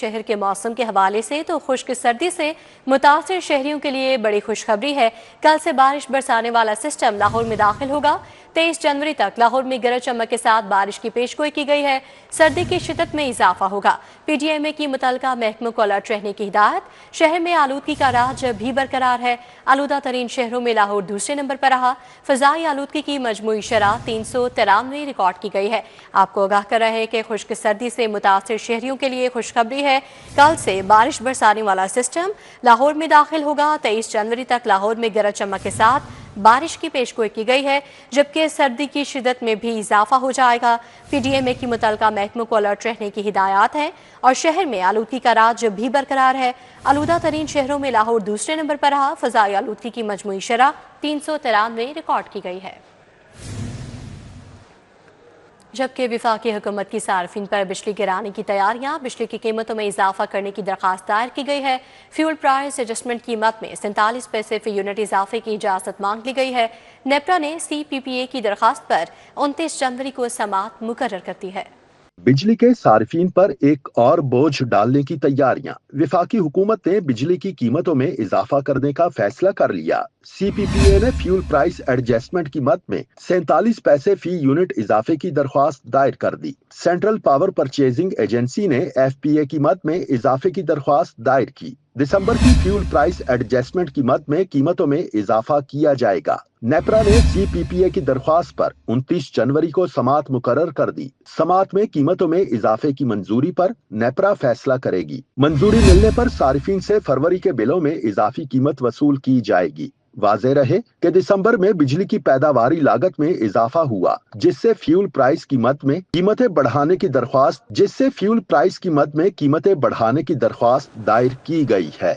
شہر کے موسم کے حوالے سے تو خشک سردی سے متاثر شہریوں کے لیے بڑی خوشخبری ہے۔ کل سے بارش برسانے والا سسٹم لاہور میں داخل ہوگا۔ 23 جنوری تک لاہور میں گرج چمک کے ساتھ بارش کی پیشگوئی کی گئی ہے۔ سردی کی شدت میں اضافہ ہوگا۔ پی ڈی ایم اے کی متعلقہ محکموں کو الرٹ رہنے کی ہدایت۔ شہر میں آلودگی کا راج بھی برقرار ہے۔ آلودہ ترین شہروں میں لاہور دوسرے نمبر پر رہا۔ فضائی آلودگی کی مجموعی شرح 393 ریکارڈ کی گئی ہے۔ آپ کو آگاہ کر رہے ہیں کہ خشک سردی سے متاثر شہریوں کے لیے خوشخبری ہے۔ کل سے بارش برسانے والا سسٹم لاہور میں داخل ہوگا۔ 23 جنوری تک لاہور میں گرج چمک کے ساتھ بارش کی پیشگوئی کی گئی ہے، جبکہ سردی کی شدت میں بھی اضافہ ہو جائے گا۔ پی ڈی ایم اے کی متعلقہ محکموں کو الرٹ رہنے کی ہدایات ہیں اور شہر میں آلودگی کا راج بھی برقرار ہے۔ آلودہ ترین شہروں میں لاہور دوسرے نمبر پر رہا۔ فضائی آلودگی کی مجموعی شرح 393 ریکارڈ کی گئی ہے، جبکہ وفاقی حکومت کی صارفین پر بجلی گرانے کی تیاریاں۔ بجلی کی قیمتوں میں اضافہ کرنے کی درخواست دائر کی گئی ہے۔ فیول پرائس ایڈجسٹمنٹ قیمت میں 47 پیسے فی یونٹ اضافے کی اجازت مانگ لی گئی ہے۔ نیپرا نے سی پی پی اے کی درخواست پر 29 جنوری کو سماعت مقرر کر دی ہے۔ بجلی کے صارفین پر ایک اور بوجھ ڈالنے کی تیاریاں۔ وفاقی حکومت نے بجلی کی قیمتوں میں اضافہ کرنے کا فیصلہ کر لیا۔ سی پی پی اے نے فیول پرائس ایڈجسٹمنٹ کی مد میں 47 پیسے فی یونٹ اضافے کی درخواست دائر کر دی۔ سینٹرل پاور پرچیزنگ ایجنسی نے ایف پی اے کی مد میں اضافے کی درخواست دائر کی۔ دسمبر کی فیول پرائس ایڈجسٹمنٹ کی مد میں قیمتوں میں اضافہ کیا جائے گا۔ نیپرا نے سی پی پی اے کی درخواست پر 29 جنوری کو سماعت مقرر کر دی۔ سماعت میں قیمتوں میں اضافے کی منظوری پر نیپرا فیصلہ کرے گی۔ منظوری ملنے پر صارفین سے فروری کے بلوں میں اضافی قیمت وصول کی جائے گی۔ واضح رہے کہ دسمبر میں بجلی کی پیداواری لاگت میں اضافہ ہوا، جس سے فیول پرائس کی مد میں قیمتیں بڑھانے کی درخواست دائر کی گئی ہے۔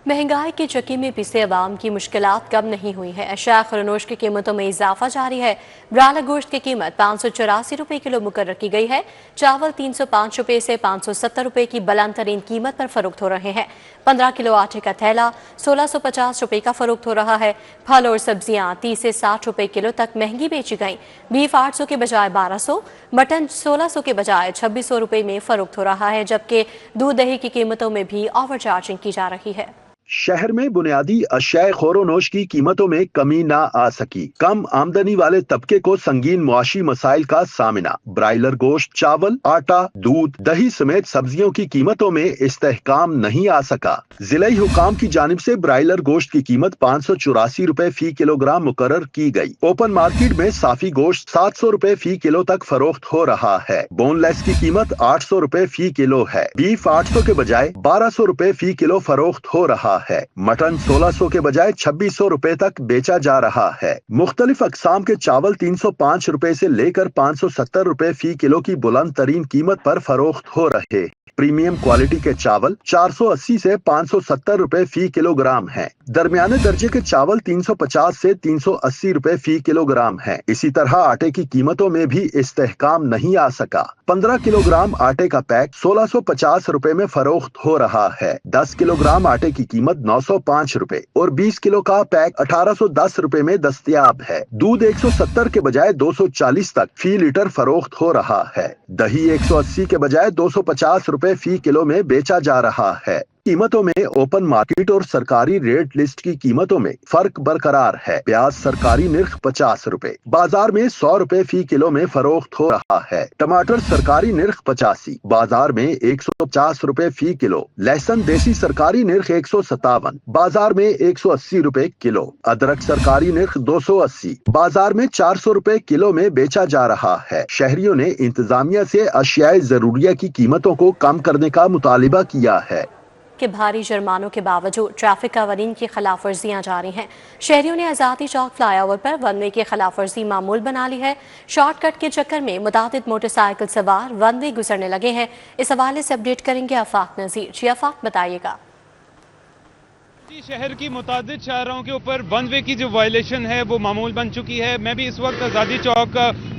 مہنگائی کی چکی میں پسے عوام کی مشکلات کم نہیں ہوئی ہیں۔ اشیاء خورنوش کی قیمتوں میں اضافہ جاری ہے۔ برالہ گوشت کی قیمت 584 روپے کلو مقرر کی گئی ہے۔ چاول 305 روپے سے 570 روپے کی بلند ترین قیمت پر فروخت ہو رہے ہیں۔ 15 کلو آٹے کا تھیلا 1650 روپے کا فروخت ہو رہا ہے۔ پھل اور سبزیاں 30 سے 60 روپے کلو تک مہنگی بیچی گئیں۔ بیف 800 کے بجائے 1200، مٹن 1600 کے بجائے 2600 روپے میں فروخت ہو رہا ہے، جبکہ دودھ دہی کی قیمتوں میں بھی اوور چارجنگ کی جا رہی ہے۔ شہر میں بنیادی اشیاء خور و نوش کی قیمتوں میں کمی نہ آ سکی۔ کم آمدنی والے طبقے کو سنگین معاشی مسائل کا سامنا۔ برائلر گوشت، چاول، آٹا، دودھ، دہی سمیت سبزیوں کی قیمتوں میں استحکام نہیں آ سکا۔ ضلعی حکام کی جانب سے برائلر گوشت کی قیمت 584 روپے فی کلو گرام مقرر کی گئی۔ اوپن مارکیٹ میں صافی گوشت 700 روپے فی کلو تک فروخت ہو رہا ہے۔ بون لیس کی قیمت 800 روپے فی کلو ہے۔ بیف 800 کے بجائے 1200 روپے فی کلو فروخت ہو رہا ہے۔ مٹن 1600 کے بجائے 2600 روپے تک بیچا جا رہا ہے۔ مختلف اقسام کے چاول 305 روپے سے لے کر 570 روپے فی کلو کی بلند ترین قیمت پر فروخت ہو رہے۔ پریمیم کوالٹی کے چاول 480 سے 570 روپے فی کلو گرام ہیں۔ درمیانے درجے کے چاول 350 سے 380 روپے فی کلو گرام ہیں۔ اسی طرح آٹے کی قیمتوں میں بھی استحکام نہیں آ سکا۔ 15 کلو گرام آٹے کا پیک 1650 روپے میں فروخت ہو رہا ہے۔ 10 کلو گرام آٹے کی قیمت 905 روپے اور 20 کلو کا پیک 1810 روپے میں دستیاب ہے۔ دودھ 170 کے بجائے 240 تک فی لیٹر فروخت ہو رہا ہے۔ دہی 180 کے بجائے 250 روپے فی کلو میں بیچا جا رہا ہے۔ قیمتوں میں اوپن مارکیٹ اور سرکاری ریٹ لسٹ کی قیمتوں میں فرق برقرار ہے۔ پیاز سرکاری نرخ 50 روپے، بازار میں 100 روپے فی کلو میں فروخت ہو رہا ہے۔ ٹماٹر سرکاری نرخ 85، بازار میں 150 روپے فی کلو۔ لہسن دیسی سرکاری نرخ 157، بازار میں 180 روپے کلو۔ ادرک سرکاری نرخ 280، بازار میں 400 روپے کلو میں بیچا جا رہا ہے۔ شہریوں نے انتظامیہ سے اشیاء ضروریہ کی قیمتوں کو کم کرنے کا مطالبہ کیا ہے کہ بھاری جرمانوں کے باوجود ٹریفک قوانین کی خلاف ورزیاں جاری ہیں۔ شہریوں نے آزادی چوک فلائی اوور پر ون وے کی خلاف ورزی معمول بنا لی ہے۔ شارٹ کٹ کے چکر میں متعدد موٹر سائیکل سوار ون وے گزرنے لگے ہیں۔ اس حوالے سے اپڈیٹ کریں گے آفاق نذیر۔ جی آفاق، بتائیے گا۔ شہر کی متعدد شاہراہوں کے اوپر ون وے کی جو وائلیشن ہے وہ معمول بن چکی ہے۔ میں بھی اس وقت آزادی چوک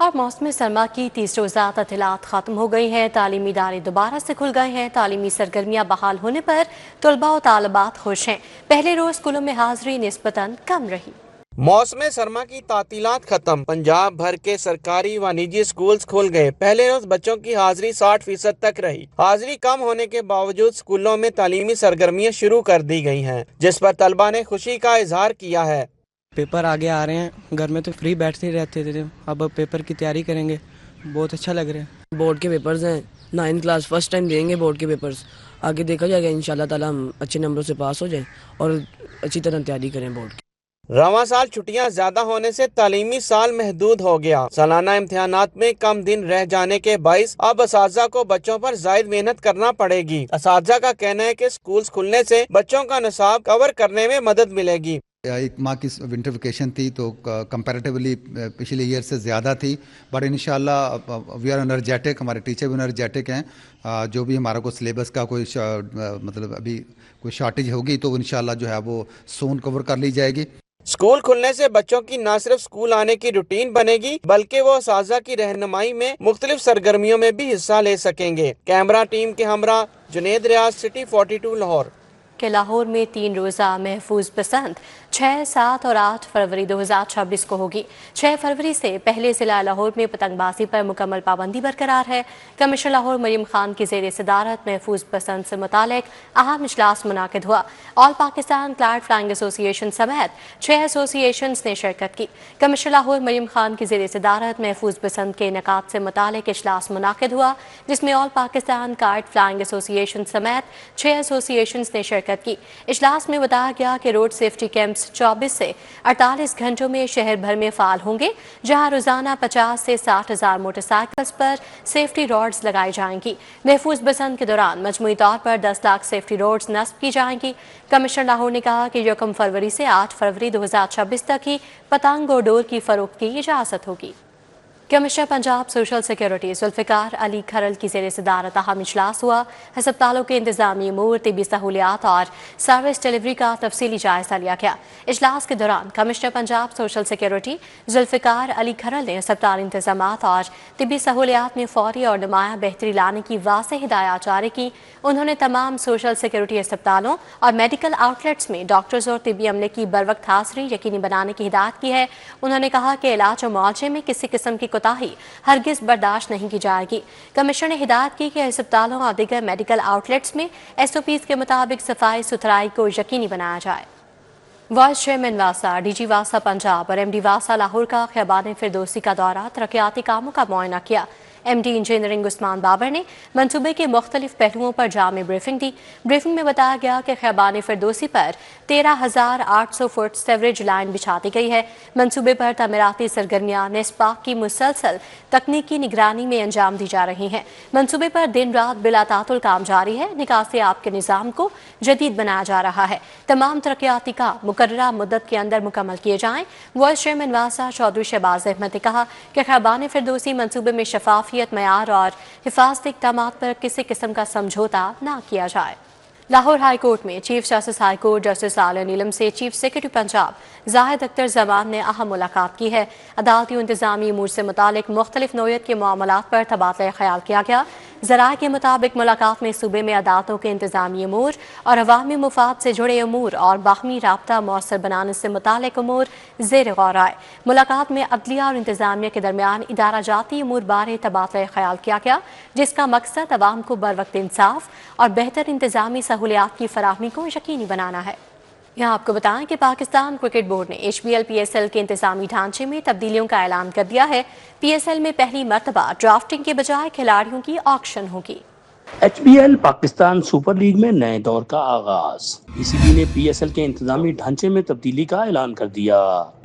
اور موسم سرما کی 30 روزہ تعطیلات ختم ہو گئی ہیں، تعلیمی ادارے دوبارہ سے کھل گئے ہیں۔ تعلیمی سرگرمیاں بحال ہونے پر طلباء و طالبات خوش ہیں۔ پہلے روز اسکولوں میں حاضری نسبتاً کم رہی۔ موسم سرما کی تعطیلات ختم، پنجاب بھر کے سرکاری و نجی اسکولز کھل گئے۔ پہلے روز بچوں کی حاضری 60% تک رہی۔ حاضری کم ہونے کے باوجود اسکولوں میں تعلیمی سرگرمیاں شروع کر دی گئی ہیں، جس پر طلباء نے خوشی کا اظہار کیا ہے۔ پیپر آگے آ رہے ہیں، گھر میں تو فری بیٹھتے رہتے تھے، اب پیپر کی تیاری کریں گے، بہت اچھا لگ رہا ہے۔ بورڈ کے پیپرز ہیں، 9th کلاس فرسٹ ٹائم دیں گے بورڈ کے پیپرز، آگے دیکھا جائے گا انشاءاللہ تعالی ہم اچھے نمبروں سے پاس ہو جائیں اور اچھی طرح تیاری کریں بورڈ کی۔ رواں سال چھٹیاں زیادہ ہونے سے تعلیمی سال محدود ہو گیا۔ سالانہ امتحانات میں کم دن رہ جانے کے باعث اب اساتذہ کو بچوں پر زائد محنت کرنا پڑے گی۔ اساتذہ کا کہنا ہے کہ اسکولز کھلنے سے بچوں کا نصاب کور کرنے میں مدد ملے گی۔ ایک ماہ کی ونٹر ویکیشن تھی تو کمپیریٹیولی پچھلے ایئر سے زیادہ تھی، بٹ انشاءاللہ وی آر انرجیٹک، ہمارے ٹیچر بھی انرجیٹک ہیں۔ جو بھی ہمارا کوئی سلیبس کا کوئی مطلب ابھی کوئی شارٹیج ہوگی تو انشاءاللہ جو ہے وہ سون کور کر لی جائے گی۔ اسکول کھلنے سے بچوں کی نہ صرف اسکول آنے کی روٹین بنے گی بلکہ وہ اساتذہ کی رہنمائی میں مختلف سرگرمیوں میں بھی حصہ لے سکیں گے۔ کیمرہ ٹیم کے ہمراہ جنید ریاض، سٹی 42 لاہور۔ کہ لاہور میں 3 روزہ محفوظ پسند 6, 7 اور 8 فروری 2026 کو ہوگی۔ 6 فروری سے پہلے ضلع لاہور میں پتنگ بازی پر مکمل پابندی برقرار ہے۔ کمشنر لاہور مریم خان کی زیر صدارت محفوظ پسند سے متعلق اہم اجلاس منعقد ہوا۔ آل پاکستان کلائڈ فلائنگ ایسوسی ایشن سمیت 6 ایسوسی ایشنز نے شرکت کی۔ کمشنر لاہور مریم خان کی زیر صدارت محفوظ پسند کے انعقاد سے متعلق اجلاس منعقد ہوا، جس میں آل پاکستان کلائڈ فلائنگ ایسوسی ایشن سمیت 6 ایسوسی ایشنز نے شرکت کی۔ اجلاس میں بتایا گیا کہ روڈ سیفٹی کیمپس 24 سے 48 گھنٹوں میں شہر بھر میں فعال ہوں گے، جہاں روزانہ 50 سے 60 ہزار موٹر سائیکلز پر سیفٹی روڈز لگائی جائیں گی۔ محفوظ پسند کے دوران مجموعی طور پر 10 لاکھ سیفٹی روڈز نصب کی جائیں گی۔ کمشنر لاہور نے کہا کہ 1 فروری سے 8 فروری 2026 تک ہی پتنگ اور ڈور کی فروخت کی اجازت ہوگی۔ Commissioner Punjab social security Zulfiqar Ali Kharal کی زیر صدارت اہم اجلاس ہوا۔ ہسپتالوں کے انتظامی امور، طبی سہولیات اور سروس ڈیلیوری کا تفصیلی جائزہ لیا گیا۔ اجلاس کے دوران commissioner Punjab social security Zulfiqar Ali Kharal نے ہسپتال انتظامات اور طبی سہولیات میں فوری اور نمایاں بہتری لانے کی واضح ہدایات جاری کی۔ انہوں نے تمام سوشل سیکیورٹی اسپتالوں اور میڈیکل آؤٹ لیٹس میں ڈاکٹرز اور طبی عملے کی بروقت حاضری یقینی بنانے کی ہدایت کی ہے۔ انہوں نے کہا کہ علاج و معالجے میں کسی قسم کی کوتاہی ہرگز برداشت نہیں کی جائے گی۔ کمشنر نے ہدایت کی کہ اسپتالوں اور دیگر میڈیکل آؤٹ لیٹس میں SOPs کے مطابق صفائی ستھرائی کو یقینی بنایا جائے۔ وائس چیئرمین واسا، DG واسا پنجاب اور MD واسا لاہور کا خیابان فردوسی کا دورہ ترقیاتی کاموں کا معائنہ کیا۔ MD انجینئرنگ عثمان بابر نے منصوبے کے مختلف پہلوؤں پر جامع بریفنگ دی۔ بریفنگ میں بتایا گیا کہ خیابان فردوسی پر 13,800 فٹ سیوریج لائن بچھا دی گئی ہے۔ منصوبے پر تعمیراتی سرگرمیاں نسپاک کی مسلسل تکنیکی نگرانی میں انجام دی جا رہی ہیں۔ منصوبے پر دن رات بلا تعطل کام جاری ہے۔ نکاسی آب کے نظام کو جدید بنایا جا رہا ہے۔ تمام ترقیاتی کام مقررہ مدت کے اندر مکمل کیے جائیں۔ وائس چیئرمین واسا چودھری شہباز احمد نے کہا کہ خیابان فردوسی منصوبے میں شفافیت، معیار اور حفاظتی اقدامات پر کسی قسم کا سمجھوتا نہ کیا جائے۔ لاہور ہائی کورٹ میں chief justice high court justice Aliya Neelam سے چیف سیکرٹری پنجاب زاہد اختر زمان نے اہم ملاقات کی ہے۔ عدالتی و انتظامی امور سے متعلق مختلف نوعیت کے معاملات پر تبادلہ خیال کیا گیا۔ ذرائع کے مطابق ملاقات میں صوبے میں عدالتوں کے انتظامی امور اور عوامی مفاد سے جڑے امور اور باہمی رابطہ مؤثر بنانے سے متعلق امور زیر غور آئے۔ ملاقات میں عدلیہ اور انتظامیہ کے درمیان ادارہ جاتی امور بارے تبادلہ خیال کیا گیا، جس کا مقصد عوام کو بروقت انصاف اور بہتر انتظامی سہولیات کی فراہمی کو یقینی بنانا ہے۔ یہاں آپ کو بتائیں کہ پاکستان کرکٹ بورڈ نے HBL PSL کے انتظامی ڈھانچے میں تبدیلیوں کا اعلان کر دیا ہے۔ PSL میں پہلی مرتبہ ڈرافٹنگ کے بجائے کھلاڑیوں کی آکشن ہوگی۔ HBL پاکستان سپر لیگ میں نئے دور کا آغاز۔ PCB نے PSL کے انتظامی ڈھانچے میں تبدیلی کا اعلان کر دیا۔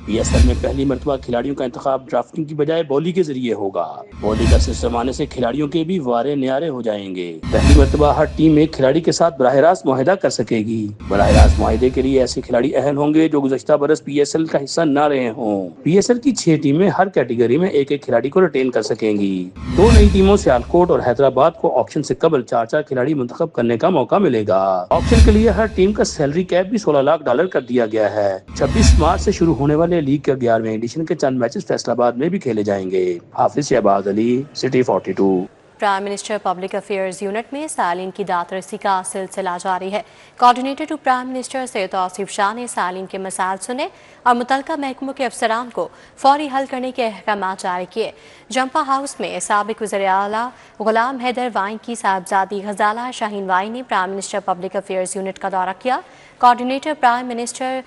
PSL میں پہلی مرتبہ کھلاڑیوں کا انتخاب ڈرافٹنگ کی بجائے بولی کے ذریعے ہوگا۔ بولی کا سسٹم آنے سے کھلاڑیوں کے بھی وارے نیارے ہو جائیں گے۔ پہلی مرتبہ ہر ٹیم ایک کھلاڑی کے ساتھ براہ راست معاہدہ کر سکے گی۔ براہ راست معاہدے کے لیے ایسے کھلاڑی اہل ہوں گے جو گزشتہ برس PSL کا حصہ نہ رہے ہوں۔ PSL کی 6 ٹیمیں ہر کیٹیگری میں ایک ایک کھلاڑی کو ریٹین کر سکیں گی۔ 2 نئی ٹیموں سیالکوٹ اور حیدرآباد کو آکشن سے قبل ڈبل 4 کھلاڑی منتخب کرنے کا موقع ملے گا۔ آپشن کے لیے ہر ٹیم کا سیلری کیپ بھی $16 لاکھ کر دیا گیا ہے۔ 26 مارچ سے شروع ہونے والے لیگ کے 11ویں ایڈیشن کے چند میچز فیصل آباد میں بھی کھیلے جائیں گے۔ Hafiz Shahbaz Ali, city 42۔ Prime minister public affairs unit میں سائلین کی داد رسی کا سلسلہ جاری ہے۔ Coordinator to prime minister Syed Tauseef Shah نے سائلین کے مسائل سنے اور متعلقہ محکموں کے افسران کو فوری حل کرنے کے احکامات جاری کیے۔ جمپا ہاؤس میں سابق وزیر اعلیٰ غلام حیدر وائن کی صاحبزادی غزالہ شاہین وائن نے prime minister public affairs unit کا دورہ کیا۔ Coordinator prime minister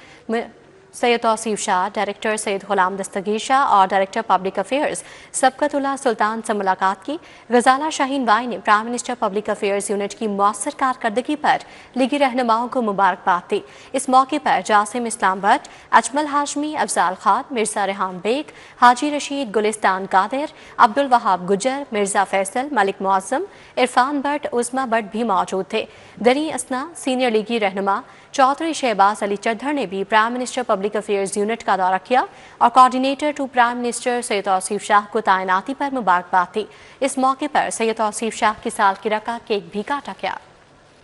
Syed Tauseef شاہ، ڈائریکٹر سید غلام دستگیر شاہ اور ڈائریکٹر پبلک افیئرز سبقت اللہ سلطان سے ملاقات کی۔ غزالہ شاہین بائی نے prime minister public affairs unit کی مؤثر کارکردگی پر لیگی رہنماؤں کو مبارکباد دی۔ اس موقع پر Jasim Islam but, Ajmal Hashmi, Afzal Khan, Mirza Rehan bag, Haji Rashid Gulistan Qadir, Abdul Wahab Gujjar, Mirza Faisal, Malik Moazzam, Irfan but, Uzma but بھی موجود تھے۔ دری اسنا سینئر لیگی رہنما چودھری شہباز علی چدھر نے بھی prime minister public affairs unit کا دورہ کیا اور coordinator to prime minister Syed Tauseef شاہ کو تعیناتی پر مبارکباد دی۔ اس موقع پر سید توصیف شاہ کی سالگرہ کا کیک بھی کاٹا گیا۔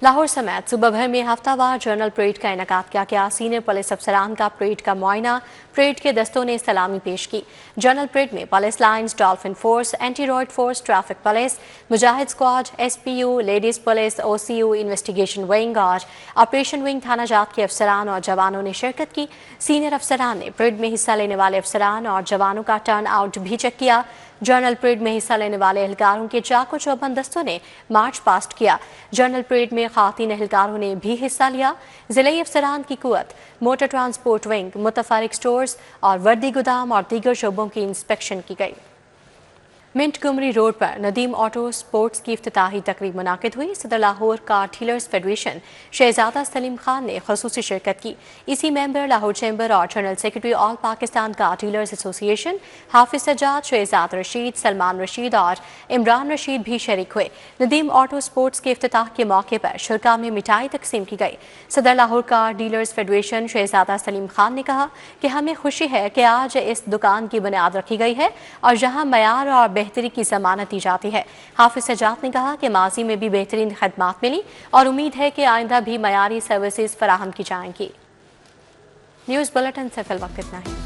لاہور سمیت صوبہ بھر میں ہفتہ وار جنرل پریڈ کا انعقاد کیا گیا۔ سینئر پولیس افسران کا پریڈ کا معائنہ، پریڈ کے دستوں نے سلامی پیش کی۔ جنرل پریڈ میں police lines, dolphin force, anti riot force, traffic police, مجاہد squad, S P U, ladies police, O C U, investigation wing اور آپریشن ونگ تھانہ جات کے افسران اور جوانوں نے شرکت کی۔ سینئر افسران نے پریڈ میں حصہ لینے والے افسران اور جوانوں کا ٹرن آؤٹ بھی چیک کیا۔ جنرل پریڈ میں حصہ لینے والے اہلکاروں کے چاق و چوبند دستوں نے مارچ پاسٹ کیا۔ جنرل پریڈ میں خواتین اہلکاروں نے بھی حصہ لیا۔ ضلعی افسران کی قوت، موٹر ٹرانسپورٹ ونگ، متفرق سٹورز اور وردی گودام اور دیگر شعبوں کی انسپیکشن کی گئی۔ منٹ گمری روڈ پر ندیم آٹو سپورٹس کی افتتاحی تقریب منعقد ہوئی۔ صدر لاہور کار ڈیلرز فیڈریشن شہزادہ سلیم خان نے خصوصی شرکت کی۔ اسی ممبر لاہور چیمبر اور جنرل سیکرٹری آل پاکستان کار ڈیلرز ایسوسی ایشن حافظ سجاد، شہزاد رشید، سلمان رشید اور عمران رشید بھی شریک ہوئے۔ ندیم آٹو سپورٹس کے افتتاح کے موقع پر شرکاء میں مٹھائی تقسیم کی گئی۔ صدر لاہور کار ڈیلرز فیڈریشن شہزادہ سلیم خان نے کہا کہ ہمیں خوشی ہے کہ آج اس دکان کی بنیاد رکھی گئی ہے اور جہاں معیار اور بہتری کی ضمانت دی جاتی ہے۔ حافظ سجاد نے کہا کہ ماضی میں بھی بہترین خدمات ملی اور امید ہے کہ آئندہ بھی معیاری سروسز فراہم کی جائیں گی۔ نیوز بلیٹن سے فی الوقت اتنا ہی۔